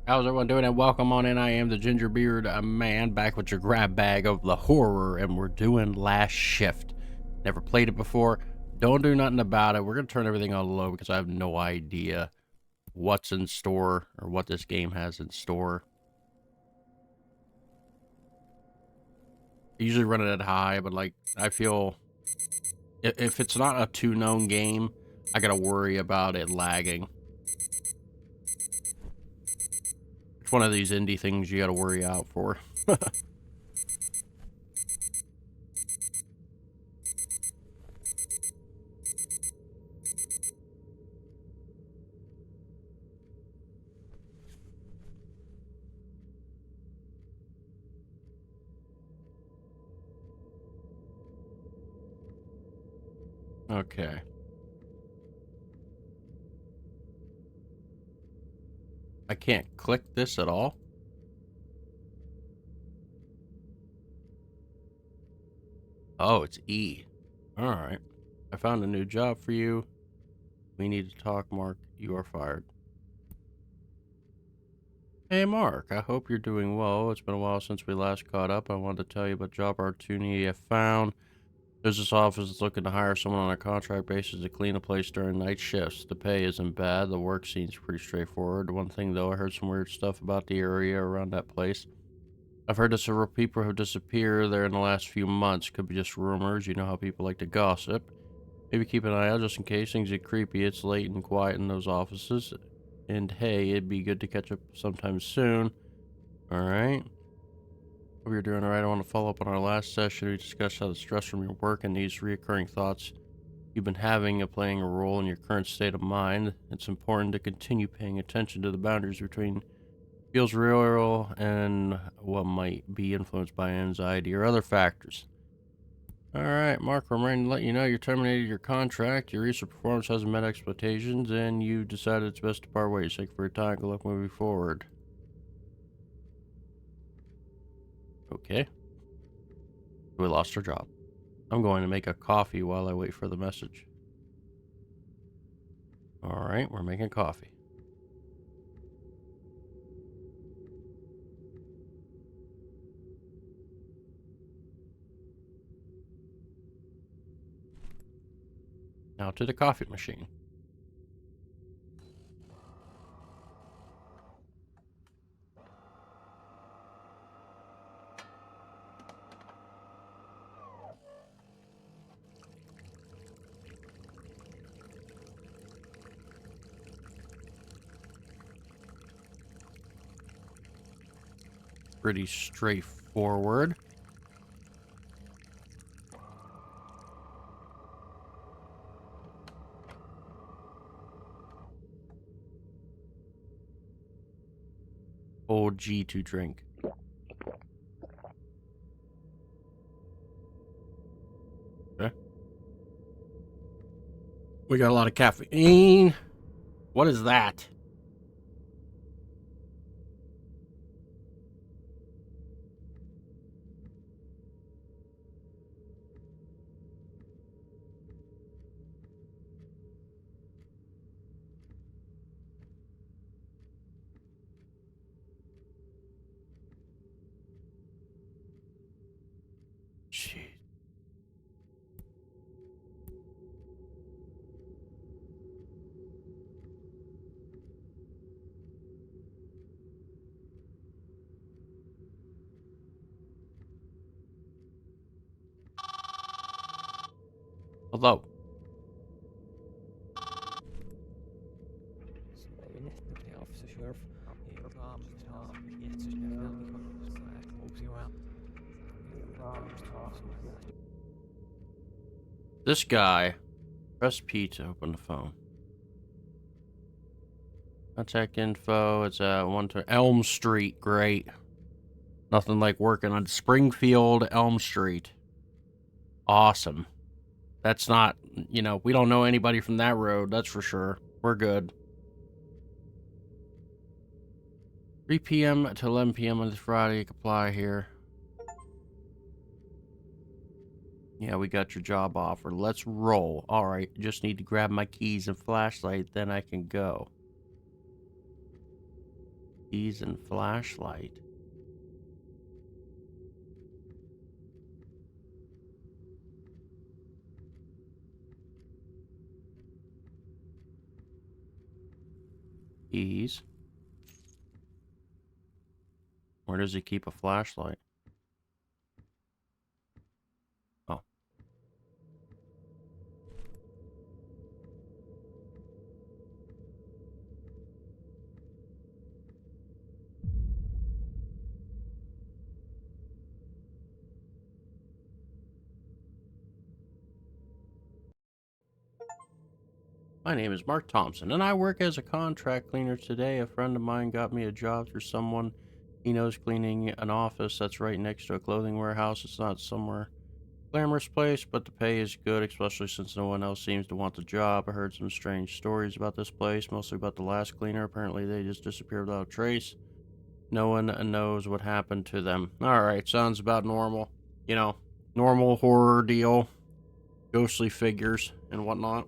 How's everyone doing? And welcome on in. I am the Gingerbeerdman, back with your grab bag of the horror, and we're doing Last Shift. Never played it before. Don't do nothing about it. We're gonna turn everything on low because I have no idea what's in store or what this game has in store. I usually run it at high, but like I feel if it's not a too known game, I gotta worry about it lagging. It's one of these indie things you gotta worry out for. Okay. I can't click this at all. Oh, it's E. Alright. I found a new job for you. We need to talk, Mark. You are fired. Hey, Mark. I hope you're doing well. It's been a while since we last caught up. I wanted to tell you about a job opportunity I found. There's this office that's looking to hire someone on a contract basis to clean a place during night shifts. The pay isn't bad. The work seems pretty straightforward. One thing, though, I heard some weird stuff about the area around that place. I've heard that several people have disappeared there in the last few months. Could be just rumors. You know how people like to gossip. Maybe keep an eye out just in case things get creepy. It's late and quiet in those offices. And hey, it'd be good to catch up sometime soon. Alright. Hope you're doing alright. I want to follow up on our last session. We discussed how the stress from your work and these reoccurring thoughts you've been having are playing a role in your current state of mind. It's important to continue paying attention to the boundaries between feels real and what might be influenced by anxiety or other factors. Alright, Mark, I'm ready to let you know you terminated your contract, your recent performance hasn't met expectations, and you decided it's best to part ways. Thank you for your time. Good luck moving forward. Okay. We lost our job. I'm going to make a coffee while I wait for the message. Alright, we're making coffee. Now to the coffee machine. Pretty straightforward. Old G to drink. Okay. We got a lot of caffeine. What is that? Jeez. Hello. This guy. Press P to open the phone. Contact info. It's at 120 Elm Street. Great. Nothing like working on Springfield Elm Street. Awesome. That's not, you know, we don't know anybody from that road. That's for sure. We're good. 3 p.m. to 11 p.m. on this Friday. You can apply here. Yeah, we got your job offer. Let's roll. All right. Just need to grab my keys and flashlight. Then I can go. Keys and flashlight. Keys. Where does he keep a flashlight? Oh. My name is Mark Thompson, and I work as a contract cleaner today. A friend of mine got me a job through someone he knows cleaning an office that's right next to a clothing warehouse. It's not somewhere glamorous place, but the pay is good, especially since no one else seems to want the job. I heard some strange stories about this place, mostly about the last cleaner. Apparently, they just disappeared without a trace. No one knows what happened to them. Alright, sounds about normal. You know, normal horror deal, ghostly figures, and whatnot.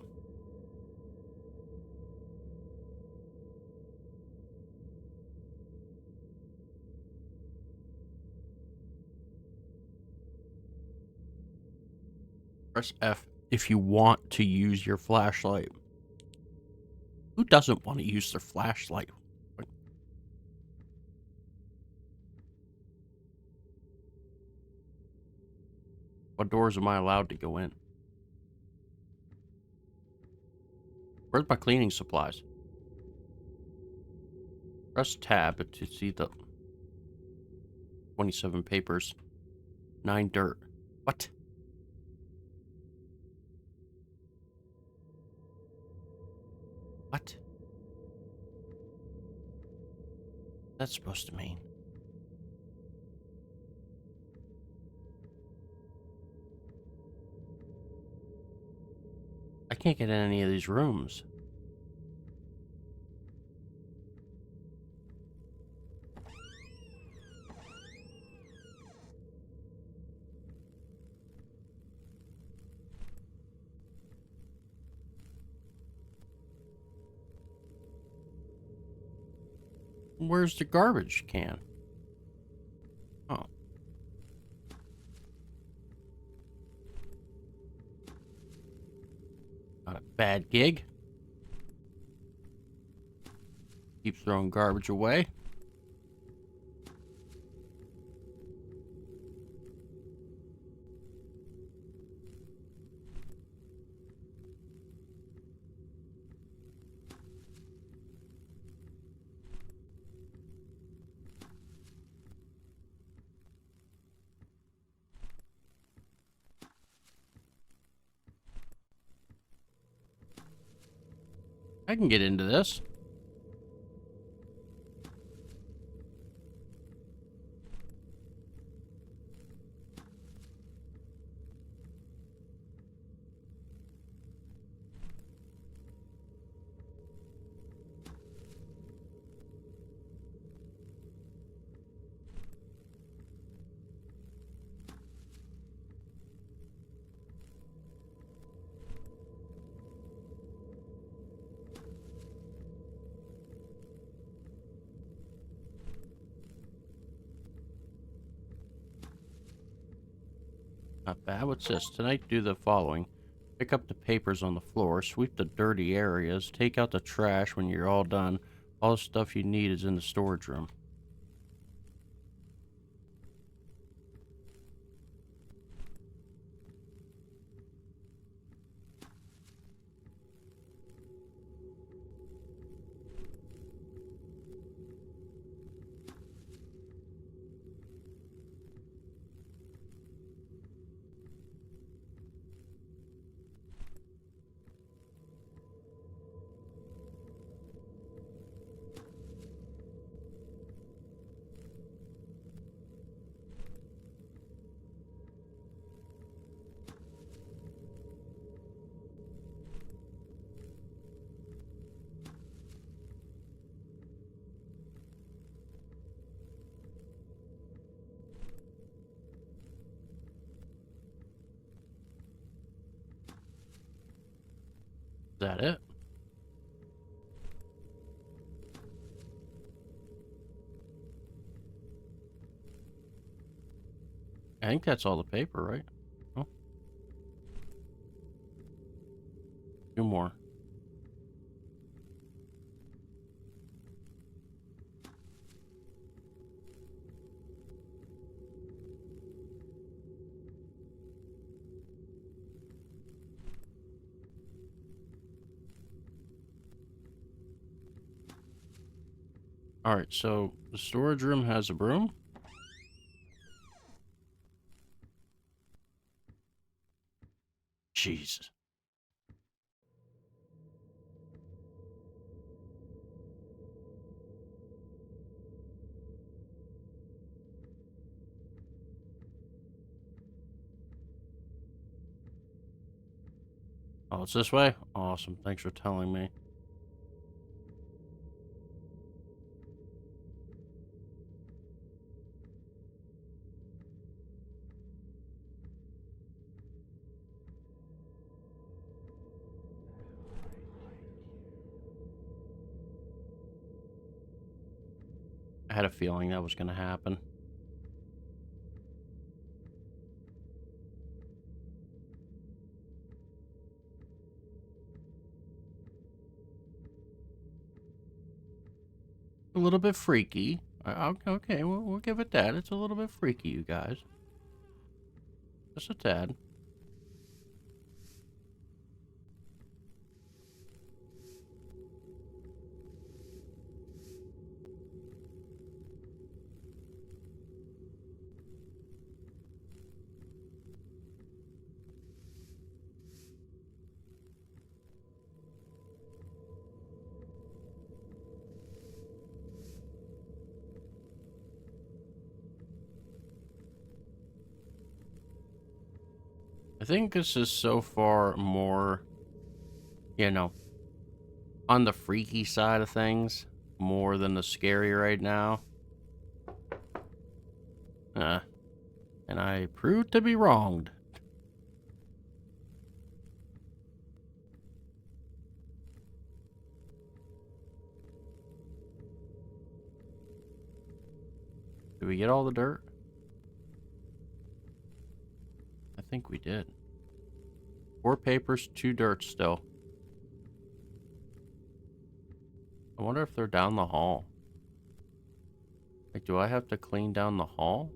Press F if you want to use your flashlight. Who doesn't want to use their flashlight? What doors am I allowed to go in? Where's my cleaning supplies? Press tab to see the 27 papers. 9 dirt. What? What? That's supposed to mean? I can't get in any of these rooms. Where's the garbage can? Oh. Not a bad gig. Keep throwing garbage away. I can get into this. Not bad. What's this? Tonight, do the following. Pick up the papers on the floor, sweep the dirty areas, take out the trash when you're all done. All the stuff you need is in the storage room. Is that it? I think that's all the paper, right? Oh, two more. Alright, so the storage room has a broom. Jesus. Oh, it's this way? Awesome. Thanks for telling me. I had a feeling that was going to happen. A little bit freaky. Okay, we'll give it that. It's a little bit freaky, you guys. Just a tad. I think this is so far more, you know, on the freaky side of things, more than the scary right now. And I proved to be wronged. Did we get all the dirt? I think we did. 4 papers, 2 dirt still. I wonder if they're down the hall. Like, do I have to clean down the hall?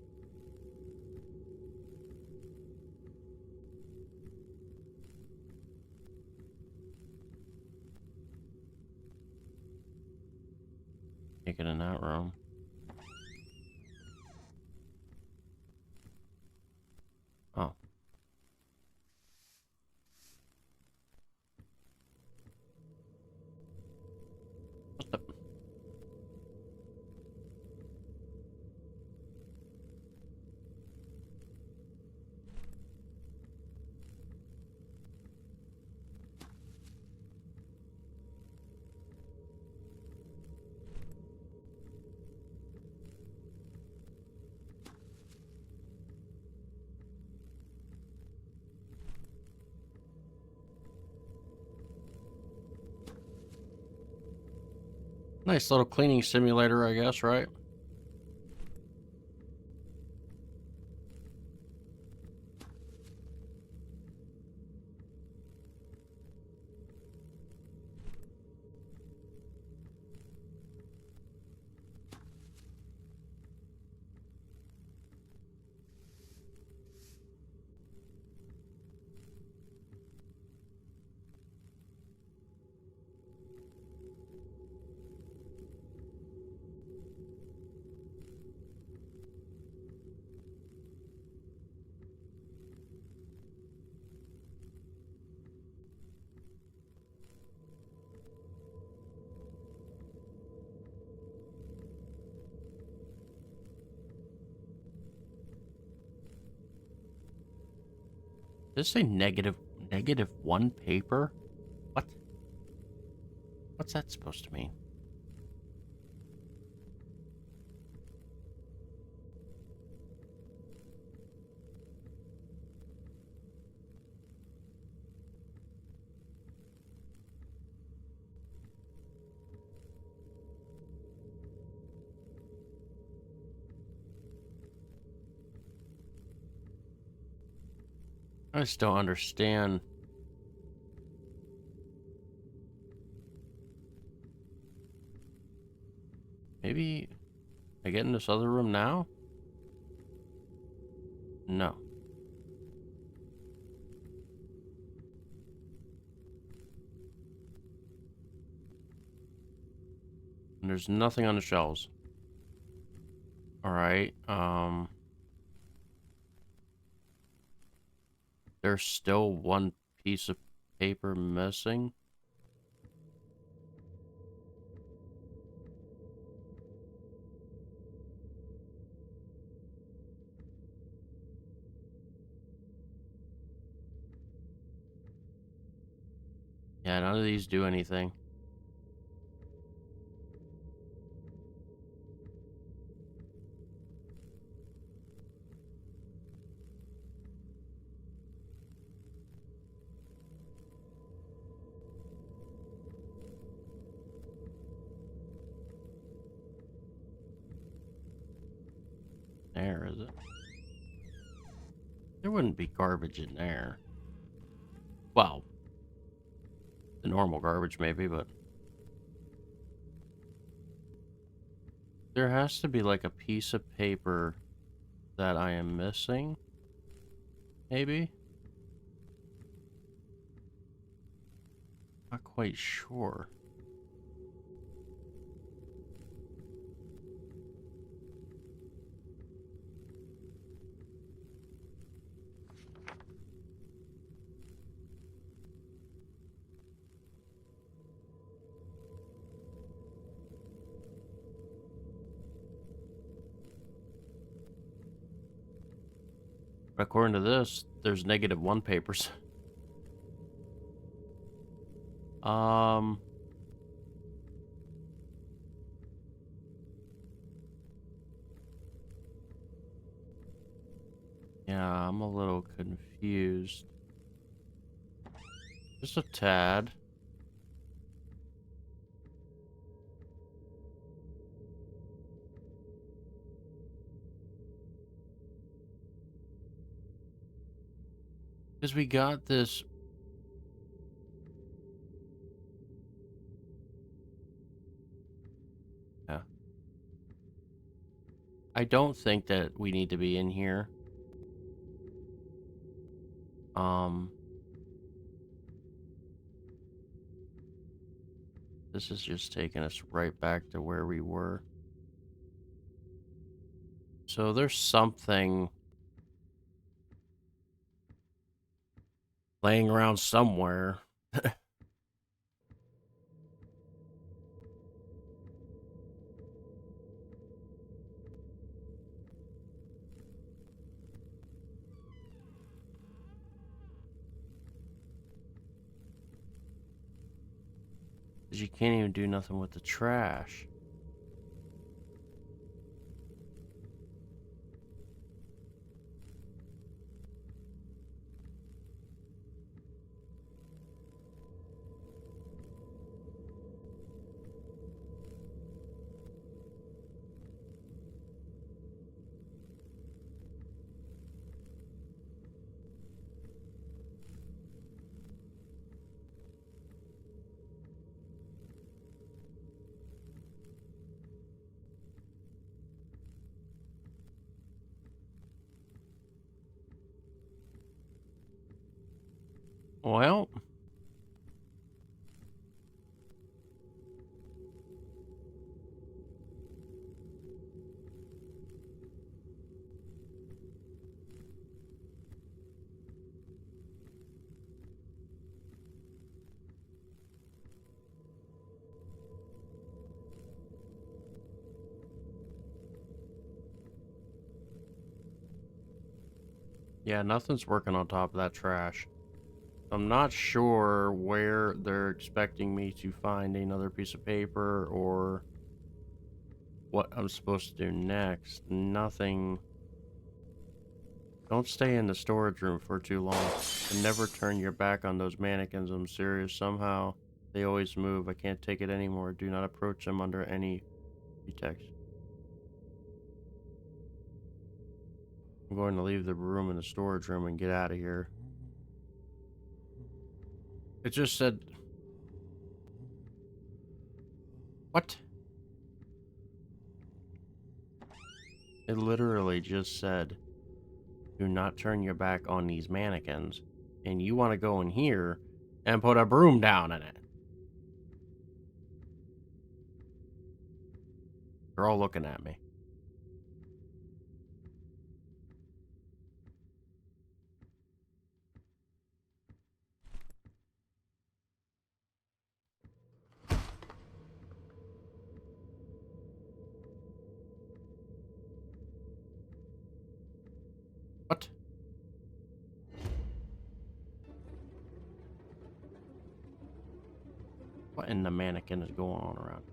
Can't get in that room. Oh. What the? Nice little cleaning simulator, I guess, right? Does it say -1 paper? What? What's that supposed to mean? I just don't understand. Maybe I get in this other room now? No. And there's nothing on the shelves. Alright, there's still one piece of paper missing. Yeah, none of these do anything. There, is it? There wouldn't be garbage in there. Well, the normal garbage maybe, but there has to be like a piece of paper that I am missing. Maybe? Not quite sure. But according to this, there's -1 papers. Um, yeah, I'm a little confused. Just a tad. Because we got this. Yeah. I don't think that we need to be in here. Um, this is just taking us right back to where we were. So there's something laying around somewhere. 'Cause you can't even do nothing with the trash. Well, yeah, nothing's working on top of that trash. I'm not sure where they're expecting me to find another piece of paper or what I'm supposed to do next. Nothing. Don't stay in the storage room for too long. And never turn your back on those mannequins. I'm serious. Somehow they always move. I can't take it anymore. Do not approach them under any pretext. I'm going to leave the room in the storage room and get out of here. It just said... What? It literally just said, do not turn your back on these mannequins. And you want to go in here and put a broom down in it. They're all looking at me. What? What in the mannequin is going on around?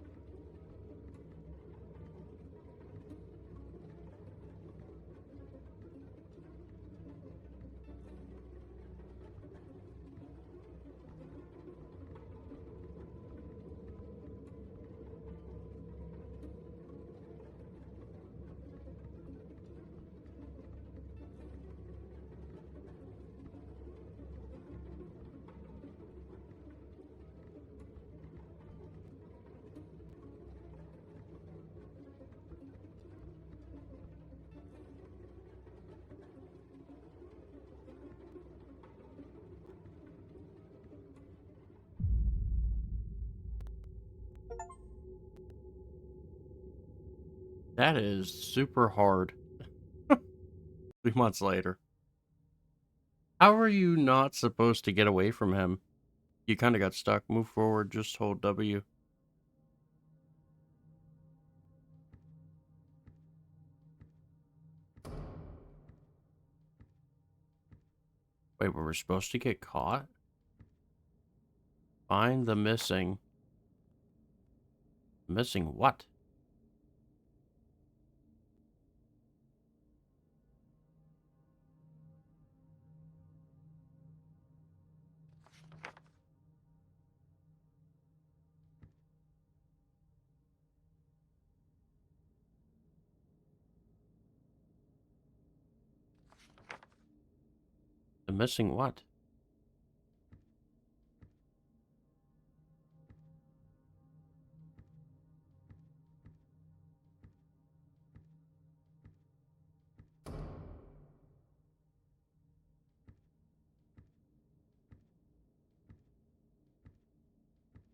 That is super hard. 3 months later. How are you not supposed to get away from him? You kind of got stuck. Move forward. Just hold W. Wait, were we supposed to get caught? Find the missing. Missing what? The missing what?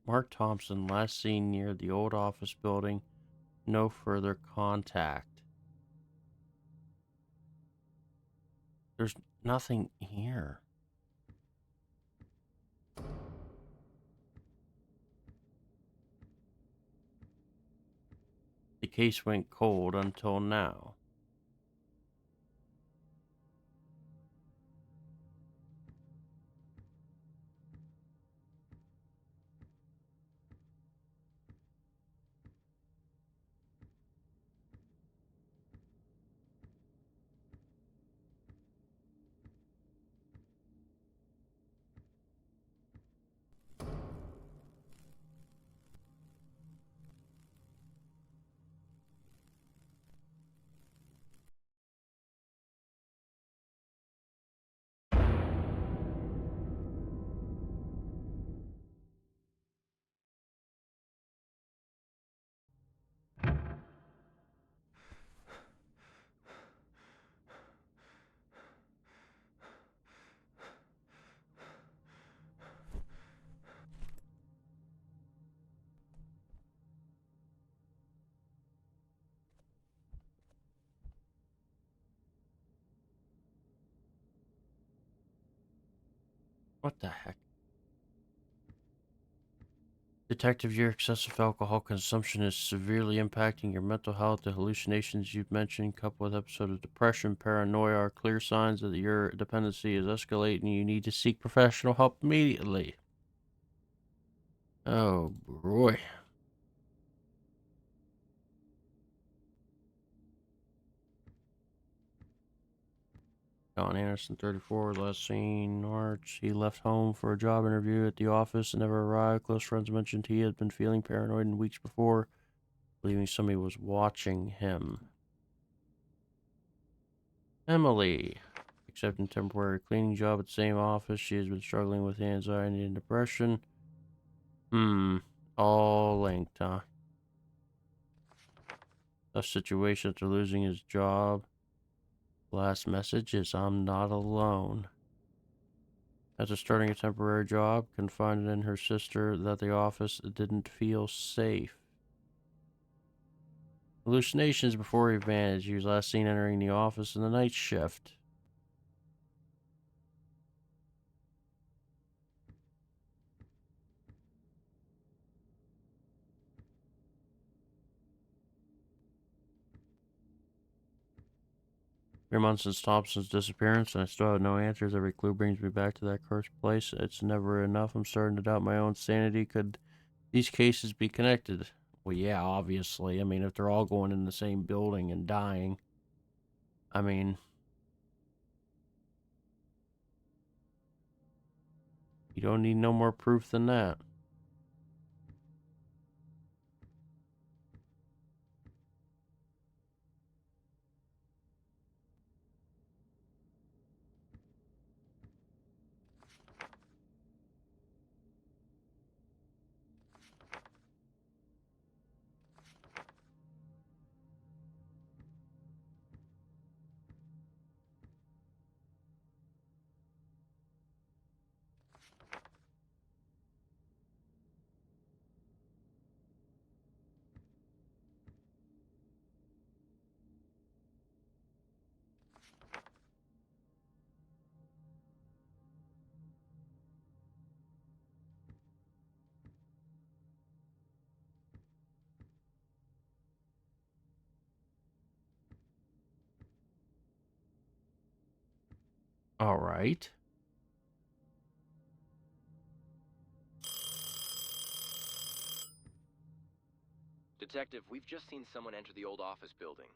Mark Thompson, last seen near the old office building. No further contact. There's nothing here. The case went cold until now. What the heck? Detective, your excessive alcohol consumption is severely impacting your mental health. The hallucinations you've mentioned, coupled with episodes of depression, paranoia, are clear signs that your dependency is escalating. You need to seek professional help immediately. Oh, boy. Don Anderson, 34, last seen March. He left home for a job interview at the office and never arrived. Close friends mentioned he had been feeling paranoid in weeks before, believing somebody was watching him. Emily, accepting temporary cleaning job at the same office. She has been struggling with anxiety and depression. All linked, huh? A situation after losing his job. Last message is, I'm not alone. After starting a temporary job, confided in her sister that the office didn't feel safe. Hallucinations before he vanished. He was last seen entering the office in the night shift. Months since Thompson's disappearance, and I still have no answers. Every clue brings me back to that cursed place. It's never enough. I'm starting to doubt my own sanity. Could these cases be connected? Well, yeah, obviously. I mean, if they're all going in the same building and dying, I mean, you don't need no more proof than that. All right. Detective, we've just seen someone enter the old office building.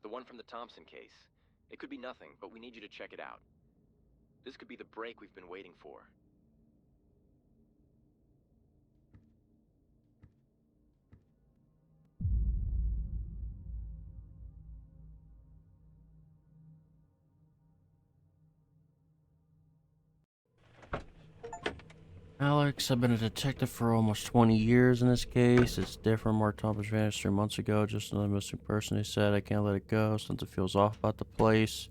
The one from the Thompson case. It could be nothing, but we need you to check it out. This could be the break we've been waiting for. Alex, I've been a detective for almost 20 years in this case. It's different. Mark Thomas vanished 3 months ago. Just another missing person. He said, I can't let it go. Something feels off about the place.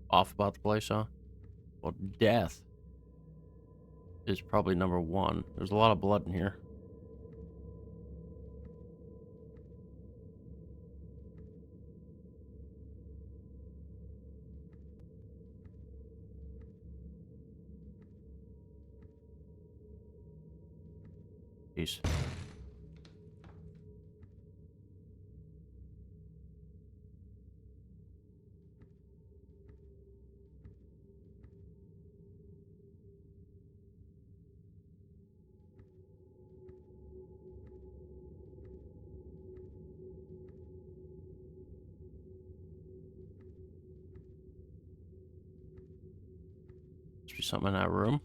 Off about the place, huh? Well, death is probably number one. There's a lot of blood in here. Jeez. Must be something in that room.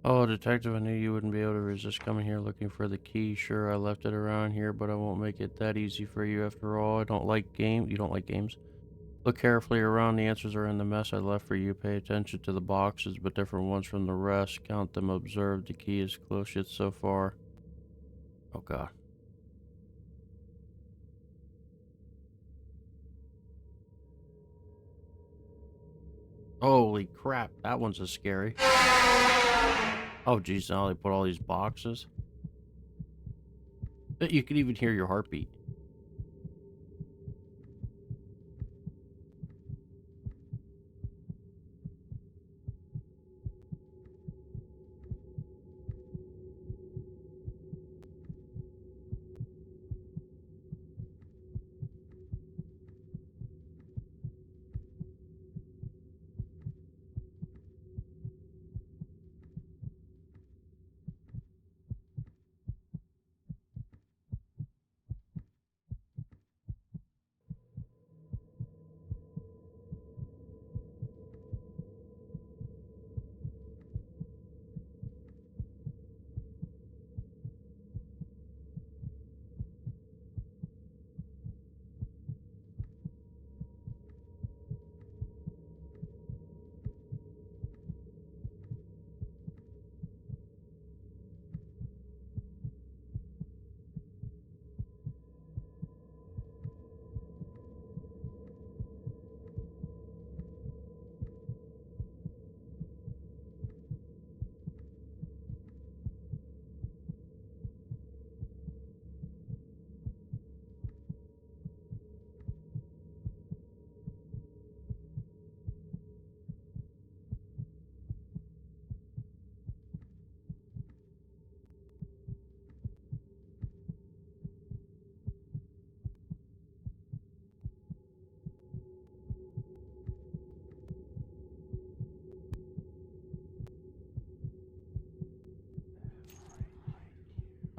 Oh, detective, I knew you wouldn't be able to resist coming here looking for the key. Sure, I left it around here, but I won't make it that easy for you after all. I don't like game. You don't like games? Look carefully around. The answers are in the mess I left for you. Pay attention to the boxes, but different ones from the rest. Count them. Observe. The key is close yet so far. Oh, God. Holy crap. That one's as scary. Oh, geez. Now they put all these boxes. But you can even hear your heartbeat.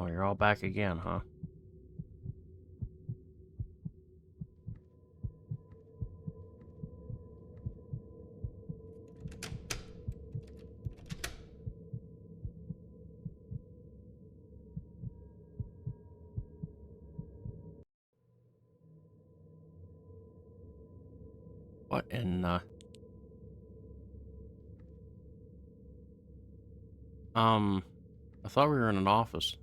Oh, you're all back again, huh? What in I thought we were in an office.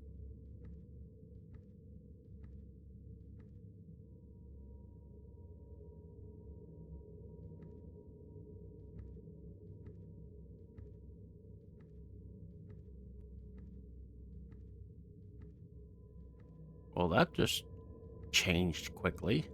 Well, that just changed quickly.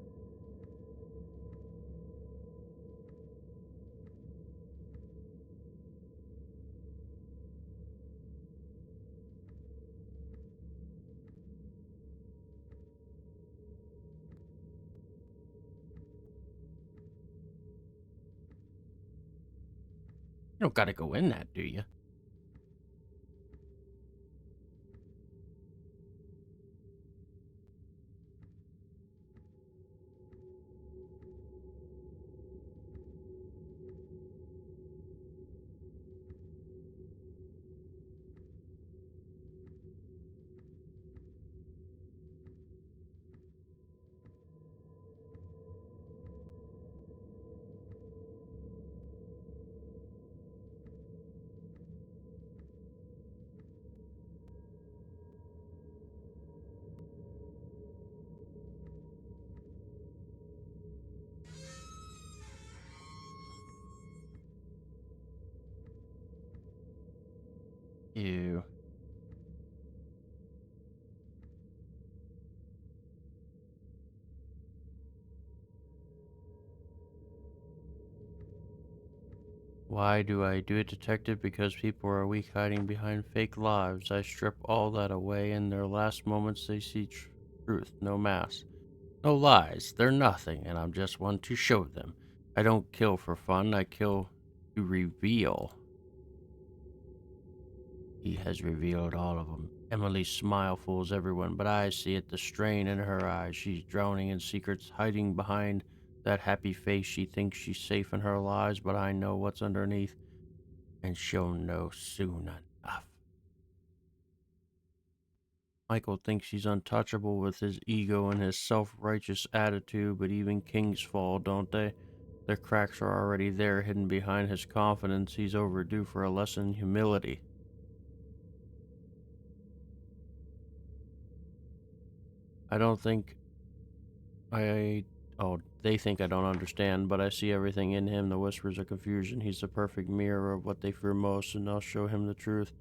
You don't gotta go in that, do you? Ew. Why do I do it, detective? Because people are weak, hiding behind fake lives. I strip all that away. In their last moments, they see truth, no mask, no lies. They're nothing, and I'm just one to show them. I don't kill for fun. I kill to reveal. He has revealed all of them. Emily's smile fools everyone, but I see it, the strain in her eyes. She's drowning in secrets, hiding behind that happy face. She thinks she's safe in her lies, but I know what's underneath, and she'll know soon enough. Michael thinks he's untouchable with his ego and his self-righteous attitude, but even kings fall, don't they? Their cracks are already there, hidden behind his confidence. He's overdue for a lesson in humility. I don't think I... Oh, they think I don't understand, but I see everything in him, the whispers of confusion. He's the perfect mirror of what they fear most, and I'll show him the truth.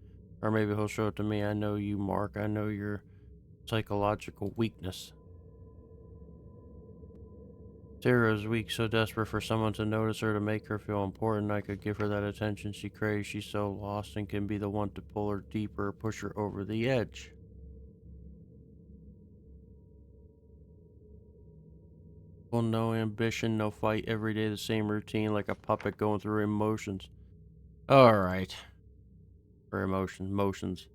Or maybe he'll show it to me. I know you, Mark. I know your psychological weakness. Sarah is weak, so desperate for someone to notice her, to make her feel important. I could give her that attention she craves. She's so lost and can be the one to pull her deeper, push her over the edge. Well, no ambition, no fight, every day the same routine, like a puppet going through emotions. Alright. Or motions.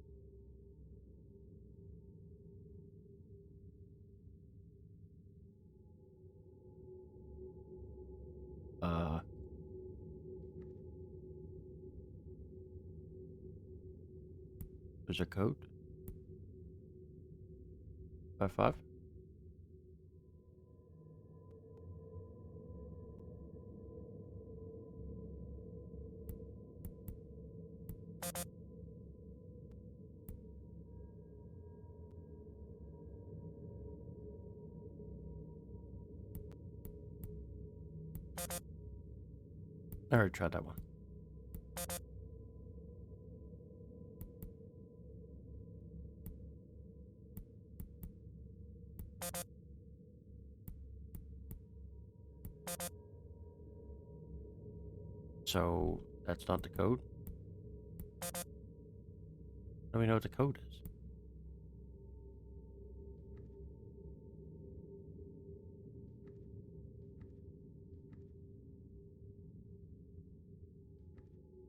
Uh, there's a code? 5-5? I already tried that one. So, that's not the code? Let me know what the code is.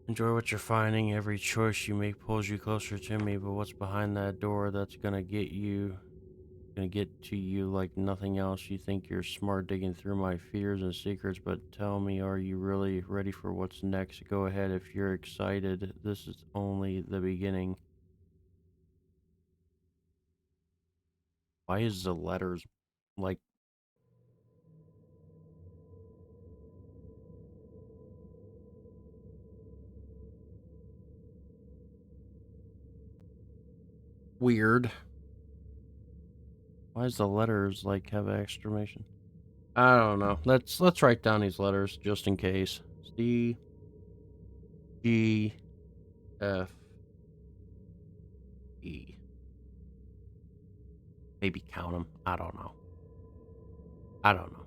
Enjoy what you're finding. Every choice you make pulls you closer to me, but what's behind that door that's gonna get to you like nothing else. You think you're smart digging through my fears and secrets, but tell me, are you really ready for what's next? Go ahead if you're excited. This is only the beginning. Why is the letters like weird? Why is the letters like have an exclamation? I don't know. Let's write down these letters just in case. C G F E. Maybe count them. I don't know. I don't know.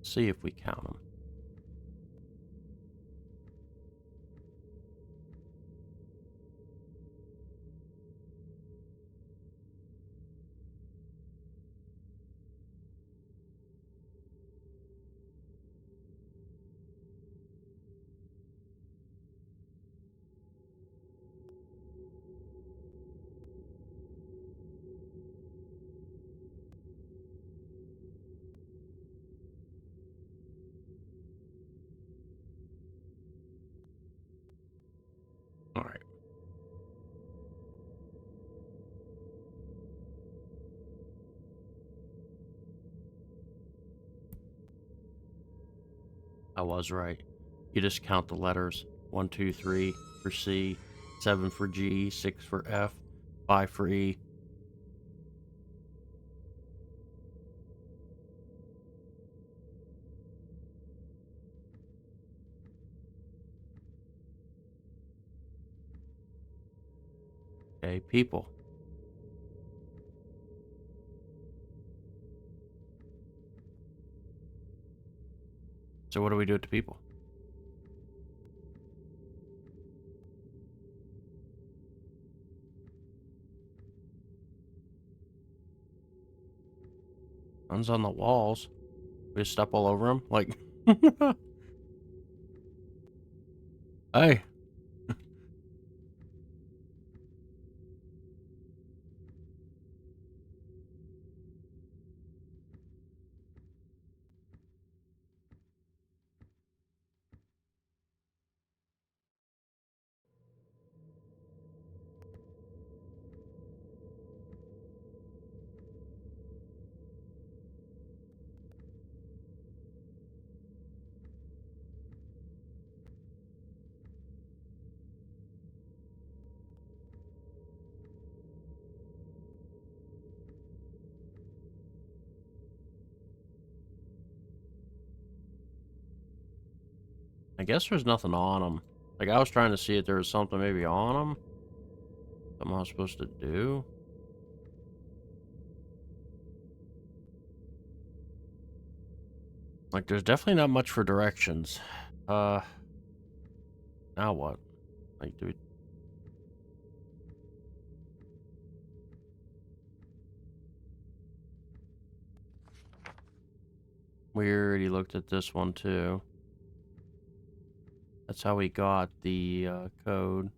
See if we count them. All right. I was right. You just count the letters. 1, 2, 3 for C, 7 for G, 6 for F, 5 for E. Okay, people. So what do we do with the people? Guns on the walls. We just step all over them? Like, hey. I guess there's nothing on them. Like, I was trying to see if there was something maybe on them. Something I was supposed to do. Like, there's definitely not much for directions. Uh, now what? Like, do we already looked at this one too. That's how we got the code.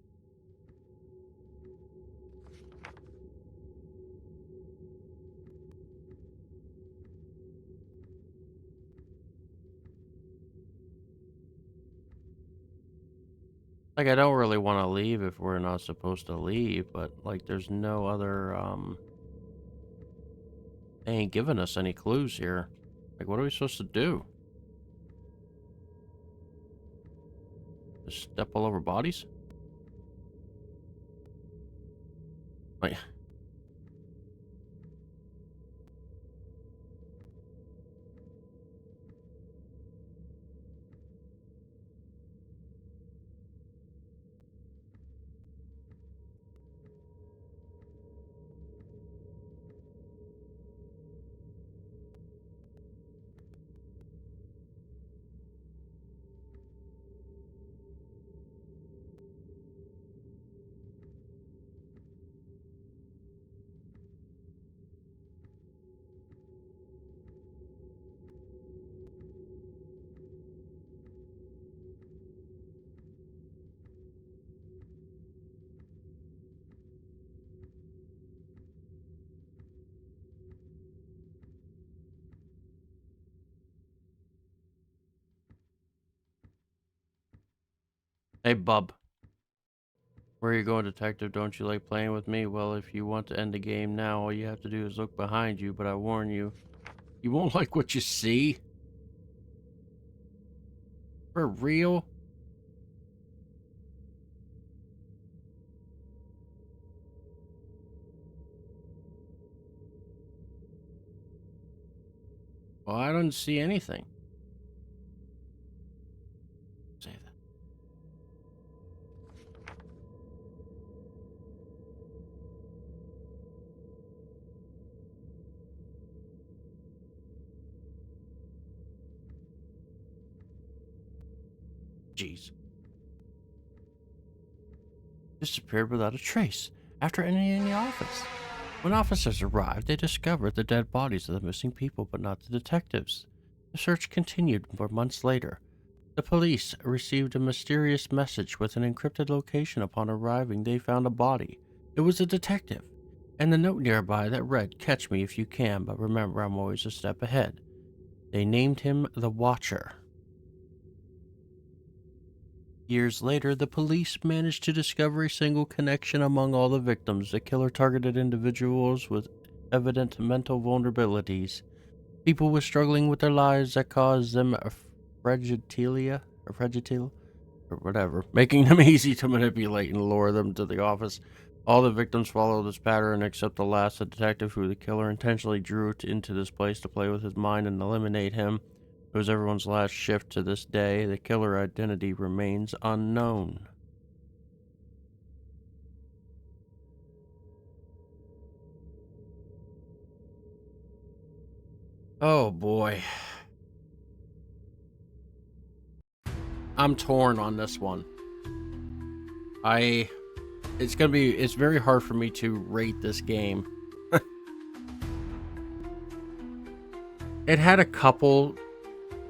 Like, I don't really want to leave if we're not supposed to leave, but like, there's no other they ain't giving us any clues here. Like, what are we supposed to do? Just step all over bodies? Like, Hey, bub. Where are you going, detective? Don't you like playing with me? Well, if you want to end the game now, all you have to do is look behind you, but I warn you, you won't like what you see. For real? Well, I don't see anything. Say that. Jeez. Disappeared without a trace after entering the office. When officers arrived, they discovered the dead bodies of the missing people, but not the detectives. The search continued for months later. The police received a mysterious message with an encrypted location. Upon arriving, they found a body. It was a detective, and the note nearby that read, "Catch me if you can, but remember I'm always a step ahead." They named him the Watcher. Years later, the police managed to discover a single connection among all the victims. The killer targeted individuals with evident mental vulnerabilities, people with struggling with their lives that caused them a fragile, or whatever, making them easy to manipulate and lure them to the office. All the victims followed this pattern except the last, the detective who the killer intentionally drew into this place to play with his mind and eliminate him. It was everyone's last shift to this day. The killer identity remains unknown. Oh boy. I'm torn on this one. I it's very hard for me to rate this game. It had a couple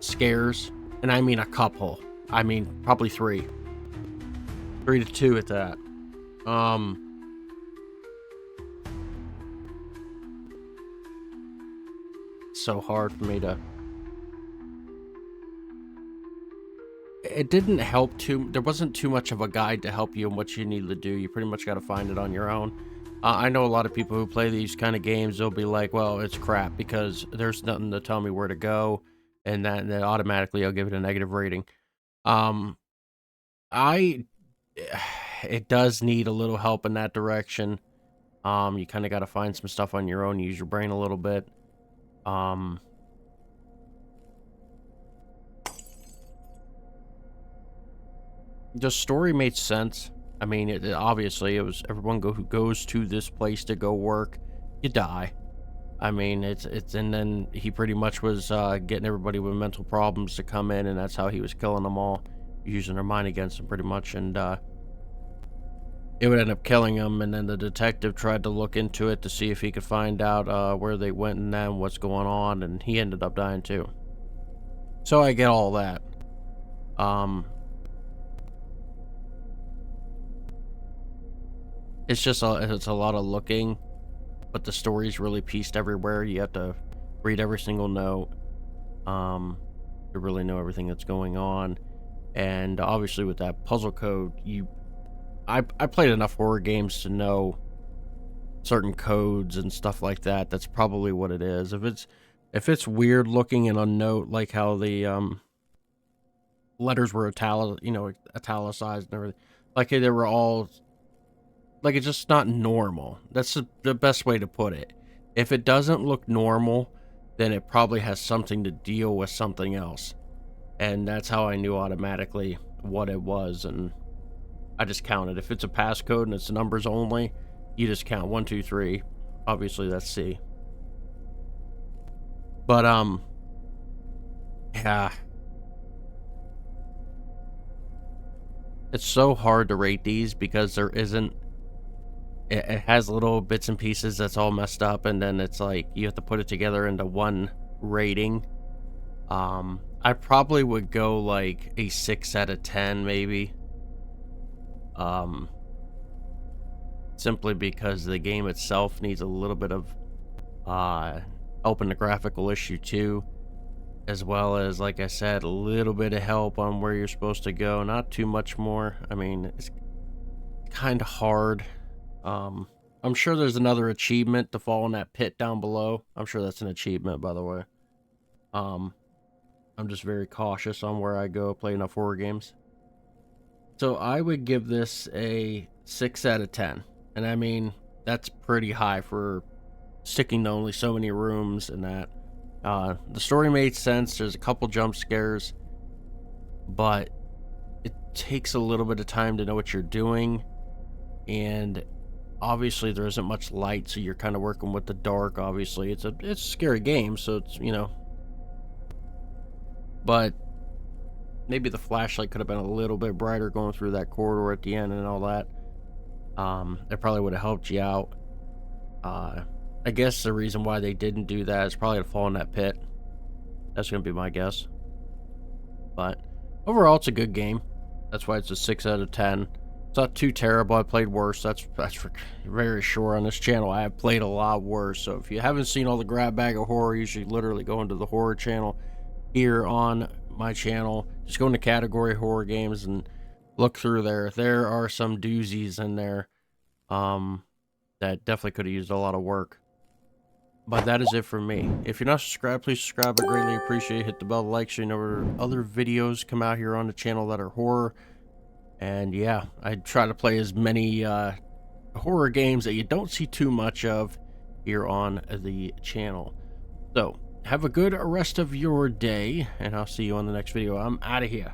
scares, and I mean a couple. I mean probably three. 3 to 2 at that. Um so hard for me to it didn't help too there wasn't too much of a guide to help you in what you need to do. You pretty much got to find it on your own. I know a lot of people who play these kind of games, they'll be like, well, it's crap because there's nothing to tell me where to go, and then automatically I'll give it a negative rating. um I it does need a little help in that direction. You kind of got to find some stuff on your own, use your brain a little bit. um the story made sense. I mean, obviously it was everyone who goes to this place to go work, you die. I mean, and then he pretty much was getting everybody with mental problems to come in, and that's how he was killing them all, using their mind against them pretty much. And it would end up killing them. And then the detective tried to look into it to see if he could find out where they went and then what's going on, and he ended up dying too. So I get all that. Um, it's a lot of looking, but the story's really pieced everywhere. You have to read every single note to really know everything that's going on. And obviously with that puzzle code, I played enough horror games to know certain codes and stuff like that. That's probably what it is. If it's weird looking and unknown, like how the letters were italicized and everything, like they were all like, it's just not normal. That's the best way to put it. If it doesn't look normal, then it probably has something to deal with something else. And that's how I knew automatically what it was. And I just counted. If it's a passcode and it's numbers only, you just count 1, 2, 3. Obviously, that's C. But, yeah. It's so hard to rate these because there isn't it has little bits and pieces that's all messed up, and then it's like you have to put it together into one rating. I probably would go like a 6 out of 10 maybe. Um Simply because the game itself needs a little bit of help in the graphical issue too. as well as, like I said, a little bit of help on where you're supposed to go. Not too much more. I mean, it's kind of hard. Um, I'm sure there's another achievement to fall in that pit down below. I'm sure that's an achievement, by the way. Um, I'm just very cautious on where I go play enough horror games. So I would give this a 6 out of 10. And I mean, that's pretty high for sticking to only so many rooms and that. The story made sense. There's a couple jump scares, but it takes a little bit of time to know what you're doing. And obviously there isn't much light, so you're kind of working with the dark. Obviously it's a scary game, so it's, you know, but maybe the flashlight could have been a little bit brighter going through that corridor at the end and all that. It probably would have helped you out. I guess the reason why they didn't do that is probably to fall in that pit. That's gonna be my guess. But overall, it's a good game. That's why it's a 6 out of 10. It's not too terrible. I played worse. That's for very sure. On this channel, I have played a lot worse. So if you haven't seen all the grab bag of horror, you should literally go into the horror channel here on my channel. Just go into category horror games and look through there. There are some doozies in there that definitely could have used a lot of work. But that is it for me. If you're not subscribed, please subscribe. I greatly appreciate it. Hit the bell to like so you know other videos come out here on the channel that are horror. And yeah, I try to play as many horror games that you don't see too much of here on the channel. So have a good rest of your day, and I'll see you on the next video. I'm out of here.